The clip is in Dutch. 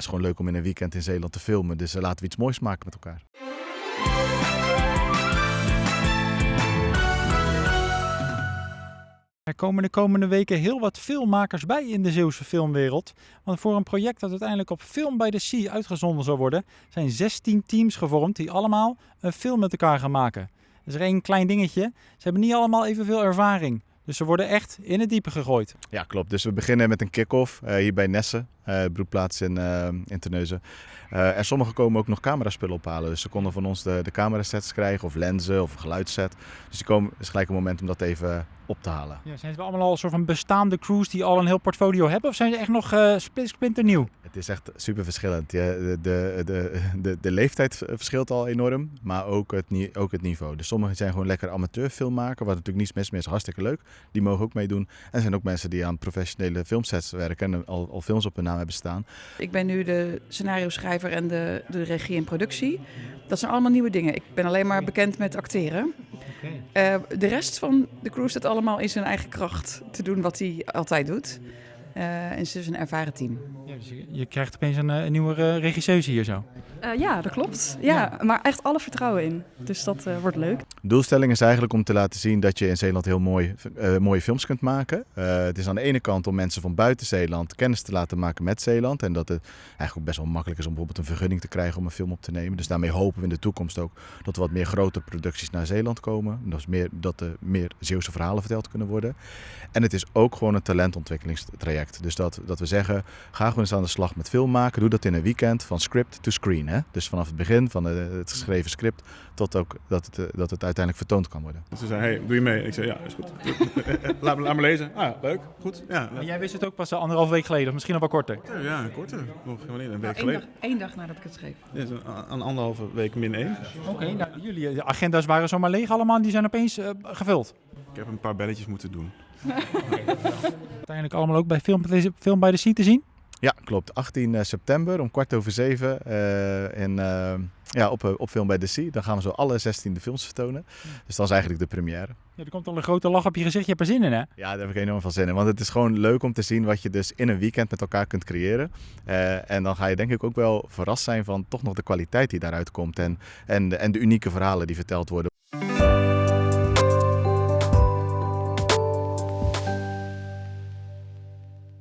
is gewoon leuk om in een weekend in Zeeland te filmen. Dus laten we iets moois maken met elkaar. Er komen de komende weken heel wat filmmakers bij in de Zeeuwse filmwereld. Want voor een project dat uiteindelijk op Film by the Sea uitgezonden zal worden, zijn 16 teams gevormd die allemaal een film met elkaar gaan maken. Dat is er één klein dingetje. Ze hebben niet allemaal evenveel ervaring. Dus ze worden echt in het diepe gegooid. Ja, klopt. Dus we beginnen met een kick-off hier bij Nesse, broedplaats in Terneuzen. En sommigen komen ook nog cameraspullen ophalen. Dus ze konden van ons de camerasets krijgen of lenzen of een geluidsset. Dus het is gelijk een moment om dat even op te halen. Ja, zijn ze allemaal al een soort van bestaande crews die al een heel portfolio hebben? Of zijn ze echt nog splinternieuw? Het is echt super verschillend. Ja, de leeftijd verschilt al enorm, maar ook het niveau. Dus sommigen zijn gewoon lekker amateurfilmmaker, wat natuurlijk niets mis mee is, hartstikke leuk. Die mogen ook meedoen. En er zijn ook mensen die aan professionele filmsets werken en al films op hun naam hebben staan. Ik ben nu de scenario-schrijver en de regie en productie. Dat zijn allemaal nieuwe dingen. Ik ben alleen maar bekend met acteren. De rest van de crew staat allemaal in zijn eigen kracht te doen wat hij altijd doet. En het is dus een ervaren team. Ja, dus je krijgt opeens een nieuwe regisseuse hier zo. Ja, dat klopt. Ja, maar echt alle vertrouwen in. Dus dat wordt leuk. De doelstelling is eigenlijk om te laten zien dat je in Zeeland heel mooie films kunt maken. Het is aan de ene kant om mensen van buiten Zeeland kennis te laten maken met Zeeland. En dat het eigenlijk ook best wel makkelijk is om bijvoorbeeld een vergunning te krijgen om een film op te nemen. Dus daarmee hopen we in de toekomst ook dat er wat meer grote producties naar Zeeland komen. Dat er meer Zeeuwse verhalen verteld kunnen worden. En het is ook gewoon een talentontwikkelingstraject. Dus dat we zeggen, ga gewoon eens aan de slag met film maken. Doe dat in een weekend van script to screen. Hè? Dus vanaf het begin van het geschreven script tot ook dat het uiteindelijk vertoond kan worden. Ze zei, hey, doe je mee? Ik zei, ja, is goed. laat me lezen. Ah, leuk, goed. Ja, Maar jij wist het ook pas 1,5 week geleden, of misschien nog wel korter. ja, korter. Nog wanneer, een week Eén geleden. dag nadat ik het schreef. Ja, een 1,5 week min 1. Oké, nou, jullie agenda's waren zomaar leeg allemaal, die zijn opeens gevuld. Ik heb een paar belletjes moeten doen. Uiteindelijk allemaal ook bij Film by the Sea te zien. Ja, klopt. 18 september om 6:15 op Film by the Sea. Dan gaan we zo alle 16 films vertonen. Dus dat is eigenlijk de première. Ja, er komt al een grote lach op je gezicht. Je hebt er zin in, hè? Ja, daar heb ik enorm veel zin in. Want het is gewoon leuk om te zien wat je dus in een weekend met elkaar kunt creëren. En dan ga je denk ik ook wel verrast zijn van toch nog de kwaliteit die daaruit komt. En de unieke verhalen die verteld worden.